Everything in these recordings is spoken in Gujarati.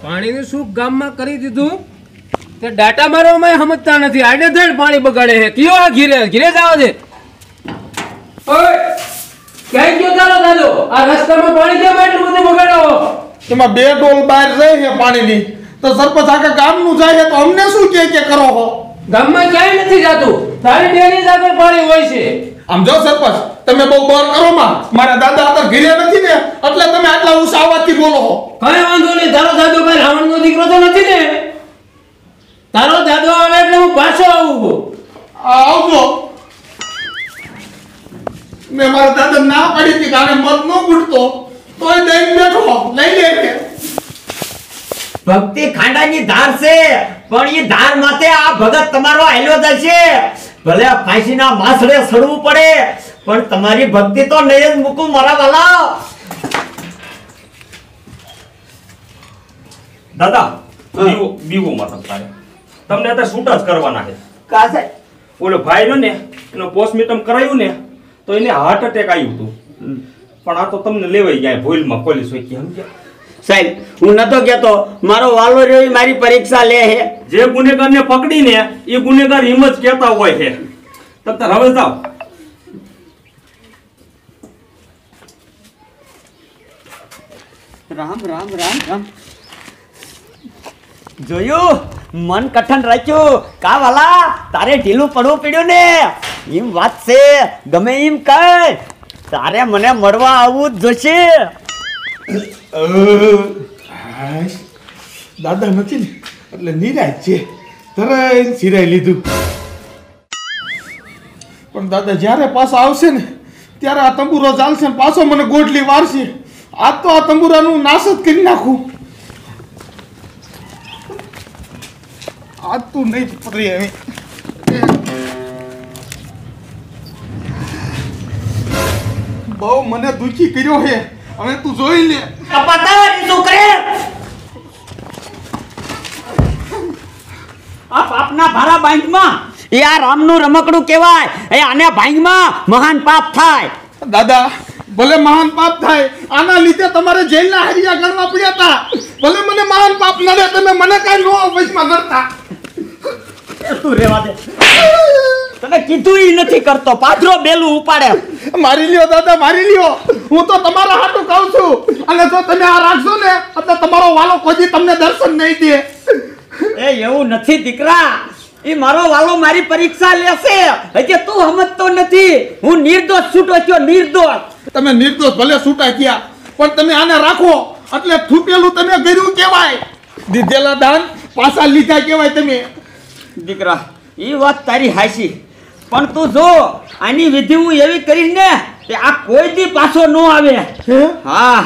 પાણીનું સુખ ગામમાં કરી દીધું તે ડાટા મારવામાં સમજતા નથી. આડેધડ પાણી બગાડે છે. કયો આ ઘીરે જાવ છે. ઓય ક્યાં ગયો તારો દાદો? આ રસ્તામાં પાણી કેમ એટલું બધું બગાડો? એમાં 2 ડોલ બહાર જાય છે પાણીની, તો સરપંચ આખા ગામનું જાય તો અમને શું કે કરો હો? ગામમાં ક્યાંય નથી જાતું. તારી ડેરી જ આગળ પાણી હોય છે. આમ જો સરપંચ, તમે બહુ બર કરો માં. મારા દાદા અત્યારે ઘીરે નથી ને, એટલે તમે આટલા ઉસાવાથી બોલો હો. કઈ વાંધો નહીં. તારો દાદો કઈ રાવણનો દીકરો તો નથી ને? તારો દાદો આવે એટલે હું પાછો આવું. આવજો. મેં મારા દાદા ના પાડી હતી કે મત ન ગુડતો, તોય દઈને બેઠો. લઈ લે. ભક્તિ ખાંડાની ધાર છે, પણ એ ધાર માથે આ ભગત તમારો આલ્યો જશે. ભલે ફાંસીના માસડે સડવું પડે, પણ તમારી ભક્તિ તો નહીં જ મૂકું મારા વાલા. દાદા બીવો મતલબ તારે તમને અત્યારે શૂટ જ કરવાના છે. કાસે ઓલો ભાઈ ને એનો પોસ્ટમોર્ટમ કરાયું ને, તો એને હાર્ટ એટેક આવ્યું હતું. પણ આ તો તમને લેવાઈ જાય ભૂલમાં પોલીસ હોય કે સમજ્યા? સાહેબ, હું નતો કેતો મારો વાલો રહ્યો મારી પરીક્ષા લે છે. જે ગુનેગારને પકડીને એ ગુનેગાર એમ જ કહેતા હોય છે. તમ હવે જાઓ. રામ રામ રામ રામ. જોયું? મન કઠણ રાખ્યું કા વાલા? તારે ઢીલું પડવું પડ્યું ને? એમ વાત છે, ગમે એમ કઈ તારે મને મળવા આવવું જ જોશે. દાદા નથી ને એટલે નિરાશ છે, તરત સિરાઈ લીધું. પણ દાદા જ્યારે પાછો આવશે ને ત્યારે આ તંબુરો ચાલશે ને પાછો મને ગોટલી વારશે. આજ તો આ તંબુરાનું નાશ જ કરી નાખું. આજ તું નહીં પકડી આવી. બહુ મને દુખી કર્યો છે, હવે તું જોઈ લે. આ પાપના ભારા બાંધમાં એ આ રામનું રમકડું કહેવાય. એ આને ભાંગમાં મહાન પાપ થાય. દાદા ભલે મહાન પાપ થાય, આના લીધે તમારે જેલના હરિયા ગણવા પડ્યા હતા. ભલે મને મહાન પાપ નડે, તમે મને કાંઈ નો વચમાં કરતા. તું રેવા દે. તને કીધું ઈ નથી કરતો. પાથરો બેલું ઉપાડે. મારી લ્યો દાદા, મારી લ્યો. હું તો તમારા હાટું કહું છું. અને જો તમે આ રાખશો ને એટલે તમારો વાલો કોઈ તમને દર્શન નહીં દે. એ એવું નથી દીકરા. એ મારો વાલો મારી પરીક્ષા લેશે. હજી તું સમજતો નથી. હું નિર્દોષ છૂટો થયો, નિર્દોષ. તમે નિર્દોષ ભલે છૂટા થયા, પણ તમે આને રાખો એટલે છૂટેલું તમે કર્યું કહેવાય. દીધેલા દાન પાછા લીધા કહેવાય તમે. દીકરા એ વાત તારી હાચી, પણ તું જો આની વિધિ હું એવી કરીશ ને કે આ કોઈ દી પાછો ન આવે. હા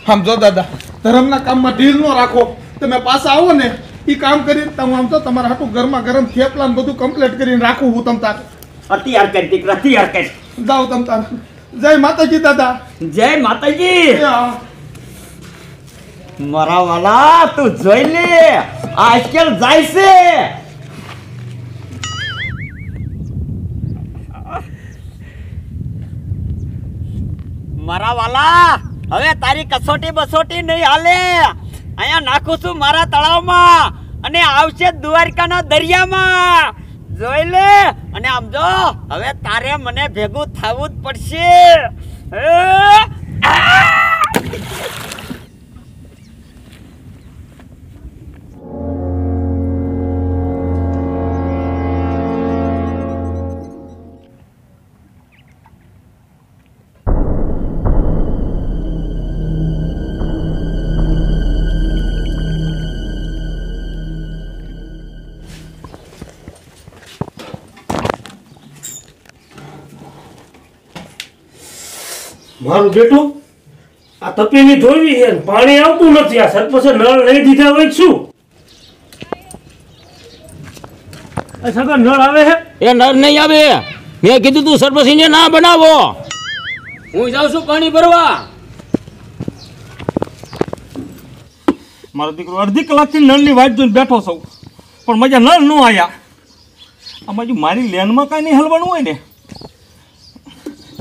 સમજો દાદા, ધર્મના કામમાં ઢીલ ન રાખો. તમે પાછા આવો ને એ કામ કરીને હું આમ તો તમારા હાટું ગરમા ગરમ થેપલા ને બધું કમ્પ્લીટ કરીને રાખું હું તમ તાર. તૈયાર કરી દીકરા, તૈયાર કરી. જાઓ તમ તાર. જય માતાજી દાદા. જય માતાજી. મારા વાલા તું જોઈ લે, આજકાલ જાય છે. મારા વાલા હવે તારી કસોટી બસોટી નહીં હાલે. અહીંયા નાખું છું મારા તળાવમાં અને આવશે દ્વારકાના દરિયામાં. જોઈ લે. અને આમ જો હવે તારે મને ભેગું થવું જ પડશે. મારું બેટું આ તપેલી ધોવી છે, પાણી આવતું નથી. આ સરપંચે નળ નહીં દીધા હોય શું? સગા નળ આવે છે? એ નળ નહીં આવે. મેં કીધું તું સરપંચને ના બનાવો. હું જાઉં છું પાણી ભરવા. મારો દીકરો અડધી કલાકથી નળની વાટ જોઈને બેઠો છું, પણ મજા નળ ન આવ્યા. આ બાજુ મારી લેનમાં કાંઈ નહીં હલવાનું હોય ને.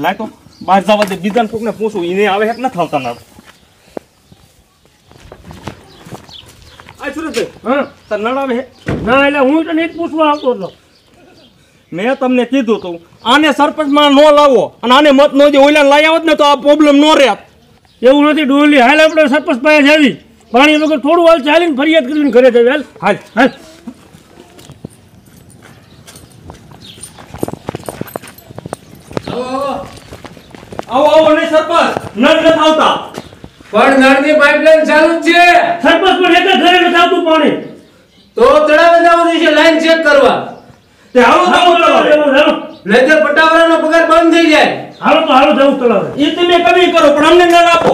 લાય તો બહાર જવા દે, બીજાને કોકને પૂછું એને આવે છે કે નથી આવતા નળ. આ સુરેશભાઈ હા તાર નળ આવે હે? ના એટલે હું તને એ જ પૂછવા આવતો હતો. મેં તમને કીધું તું આને સરપંચમાં ન લાવો અને આને મત ન દે ઓલા લઈ આવત ને તો આ પ્રોબ્લેમ ન રહે. એવું નથી ડોલી, હાલ આપણે સરપંચ પાસે જાવી, પાણી વગર થોડું હાલ ચાલીને ફરિયાદ કરીને ઘરે જઈએ. હાલ હાલ હાલ. આવો આવો નહીં સરપંચ, નળ નથી આવતા. પણ નળની પાઇપલાઇન ચાલુ જ છે. સરપંચ પણ એક જ ઘરે નથી આવતું પાણી. તો તળાવે જવાનું છે લાઈન ચેક કરવા. તે હાલો હાલો, તો હાલો, હાલો, હાલો. નહીંતર પટાવાળાનો પગાર બંધ થઈ જાય. હાલો તો હાલો જવું તળાવે. એ તમે કમી કરો પણ અમને નળ આપો.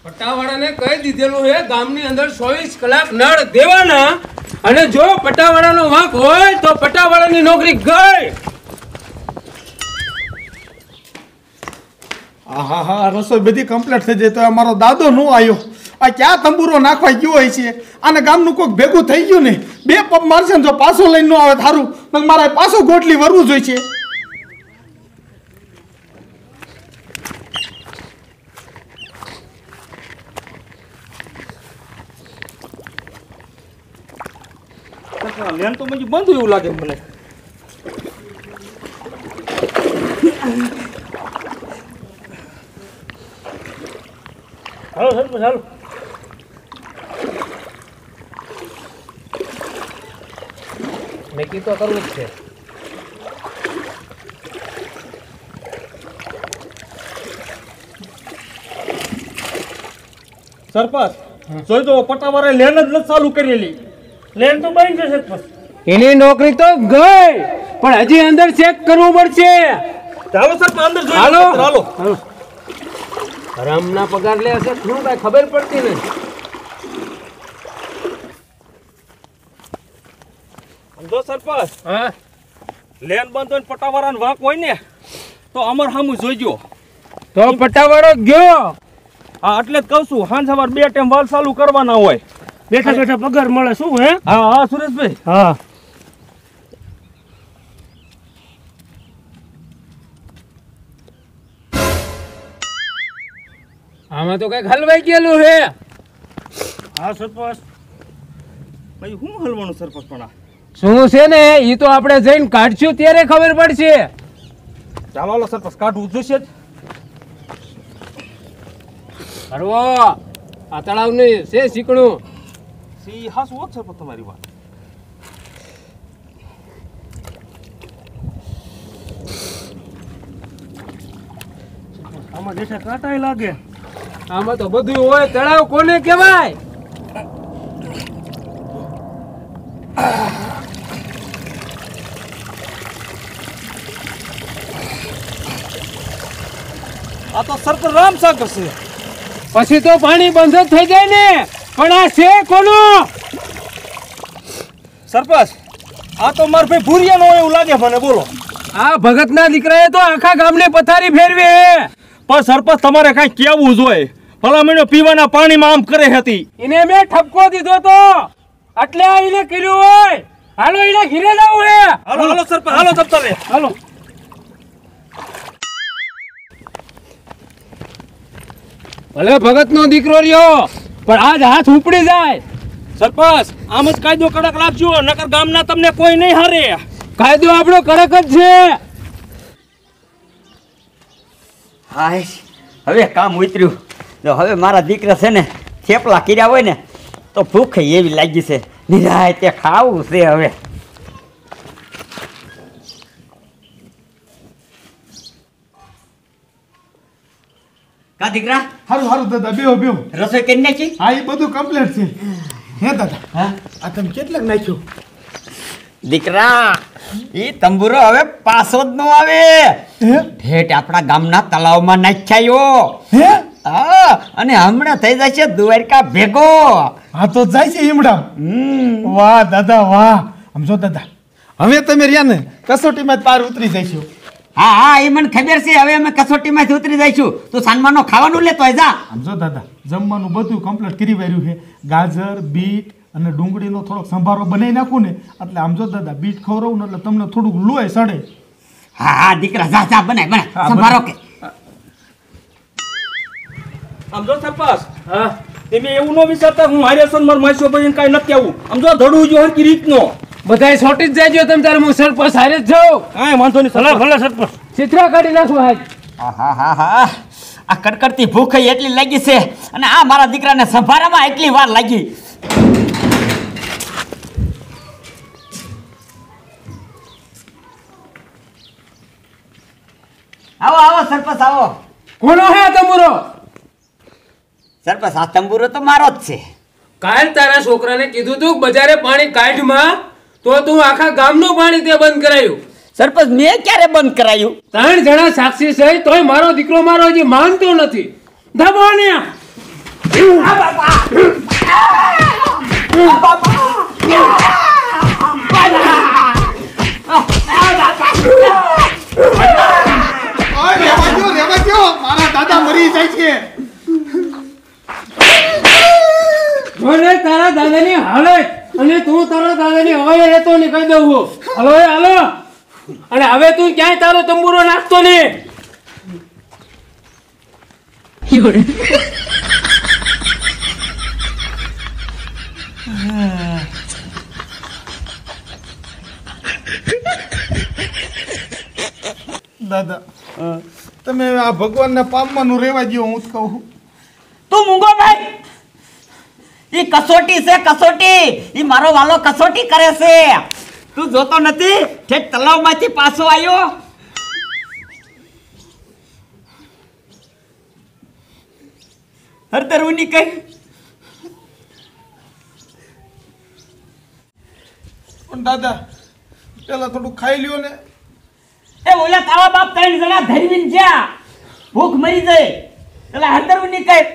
પટાવાળાને કહી દીધેલું છે ગામની અંદર 24 કલાક નળ દેવાના, અને જો પટાવાળાનો વાંક હોય તો પટાવાળાની નોકરી ગઈ. હા હા રસોઈ બધી કમ્પ્લીટ થઈ જાય તો અમારો દાદો નો આવ્યો. આ ક્યાં તંબુરો નાખવા ગયો હોય છે? આને ગામનું કોઈક ભેગું થઈ ગયું ને, બે પગ મારશે ને જો પાછો લઈને ન આવે થારું, તો મારે પાછો ગોટલી વરવું જોઈએ છે. લેન તો મને બંધ એવું લાગે મને. હાલો સરપંચ હાલો. નક્કી તો કરવું જ છે. સરપંચ જોઈ દો પટાવાળે લેન જ નથી ચાલુ કરેલી. લેન તો બંધ છે સરપંચ. એની નોકરી તો ગઈ, પણ હજી અંદર ચેક કરવું પડશે. ચાલો સરપંચ અંદર જોઈ હાલો. લો. હાલો હરામના પગાર લે હશે, શું કાંઈ ખબર પડતી નથી. જો સરપંચ હા, લેન બંધ હોય ને પટાવાળાનો વાંક હોય ને તો અમર સામું જોઈજો. તો પટાવાળો ગયો. હા એટલે જ કહું છું, સાંજ સવાર 2 ટાઈમ વાલ ચાલુ કરવાના હોય. બેઠા બેઠા પગાર મળે શું હે? હા હા સુરેશભાઈ. હા આમાં તો કઈક હલવાઈ ગયેલું છે. હા સરપંચ. ભાઈ શું હલવાનું સરપંચ પણ આ? શું છે ને એ તો આપણે જઈને કાઢશું ત્યારે ખબર પડશે. ચાલો હાલો સરપંચ કાઢવું જોઈશે જ. હરવો આ તળાવની છે શીકણું. સી હાસું હોત સરપંચ તમારી વાત. આમાં દેશા કાંટાય લાગે. આમાં તો બધું હોય. તળાવ કોને કહેવાય? આ તો સરપંચ રામસાગર છે. પછી તો પાણી બંધ જ થઈ જાય ને, પણ આ છે કોનું? સરપંચ આ તો માર ભાઈ ભૂરિયાનો હોય એવું લાગે મને. બોલો. આ ભગતના દીકરાએ તો આખા ગામને પથારી ફેરવી. પણ સરપંચ તમારે કાંઈ કેવું જોઈએ. ભલામણો પીવાના પાણીમાં આમ કરે હતી. એને મેં ઠપકો દીધો તો એટલે આ એને કર્યું હોય. હાલો એને ઘીરે જવું હે. હાલો હાલો સરપંચ હાલો તબતરે. હાલો. ભલે ભગતનો દીકરો રહ્યો, પણ આજ હાથ ઉપડી જાય. સરપંચ આમ જ કાયદો કડક રાખજો, નકર ગામના તમને કોઈ નહીં હારે. કાયદો આપણો કડક જ છે. હાય હવે કામ ઉતર્યું. જો હવે મારા દીકરા છે ને થેપલા કર્યા હોય ને તો ભૂખ એવી લાગી છે, નિરાય તે ખાવું છે હવે. કા દીકરા સારું સારું દાદા, બેહો બેહો. રસોઈ કરી નાખી? હા એ બધું કમ્પ્લીટ છે. હે દાદા, હા આ તમે કેટલાક નાખ્યો? દીકરા ઈ તંબુરો હવે પાછો જ નો આવે. હે ઠેઠ આપણા ગામના તળાવમાં નાખ્યાયો. હે હા અને હમણાં થઈ જશે દ્વારકા ભેગો. હા તો જાય છે ઈમડા. વાહ દાદા વાહ. સમજો દાદા, હવે તમે રહ્યા ને કસોટીમાં જ પાર ઉતરી જઈશું. હા હા એ મને ખબર છે. હવે અમે કસોટીમાંથી ઉતરી જઈશું. તું સાનમાનો ખાવાનું લેતો હોય જા. સમજો દાદા, જમવાનું બધું કમ્પ્લીટ કરી વાર્યું છે. ગાજર, બીટ અને ડુંગળીનો થોડોક સંભારો બનાવી નાખું ને એટલે આમ જો દાદા બીટ ખવડાવું ને એટલે તમને થોડુંક લોહી સડે. હા હા દીકરા જા જા બનાય બનાય હા, સંભારો કે. આમ જો સરપંચ હા તમે એવું ન વિચારતા હું હારે સન માર માસ્યો ભાઈ કાંઈ નથી આવું આમ જો ધડું જો હરકી રીતનો બધાય છોટી જ જાજો તમે તારે હું સરપંચ હારે જ જાઉં કાંઈ વાંધો નહીં ભલે ભલે સરપંચ ચિત્રા કાઢી નાખો હાજ આહાહાહા. આ કડકડતી ભૂખ એટલી લાગી છે અને આ મારા દીકરાને સંભાળવામાં એટલી વાર લાગી. આવો આવો સરપંચ આવો. કોનો હે આ તંબુરો સરપંચ આ તંબુરો તો મારો જ છે. કાલ તારા છોકરાને કીધું તું બજારે પાણી કાઢમાં તો તું આખા ગામનું પાણી તે બંધ કરાયું. સરપંચ મેં ક્યારે બંધ કરાયું? 3 જણા સાક્ષી છે તોય મારો દીકરો મારો હજી માનતો નથી. દબાણે રેવા દો મારા દાદા મરી જાય છે. મને તારા દાદાની હાલત અને તું તારા દાદાની હવાઈ રહેતો ને કહી દઉં હું. હાલો એ હાલો. અને હવે તું ક્યાંય તારો તંબુરો નાખતો ને. દાદા તમે આ ભગવાનને પામવાનું રેવા દો હું જ કહું છું. તું મૂંગો ભાઈ. ઈ કસોટી છે કસોટી. ઈ મારો વાલો કસોટી કરે છે. તું જોતો નથી ઠેઠ તલાવમાંથી પાછો આવ્યો. હરતર ઉની કઈ પણ દાદા પેલા થોડું ખાઈ લ્યો ને. એ ઓલા તારા બાપ 3 જણા ધરવીને જ્યાં ભૂખ મરી જાય એટલે હરતર ઉની કઈ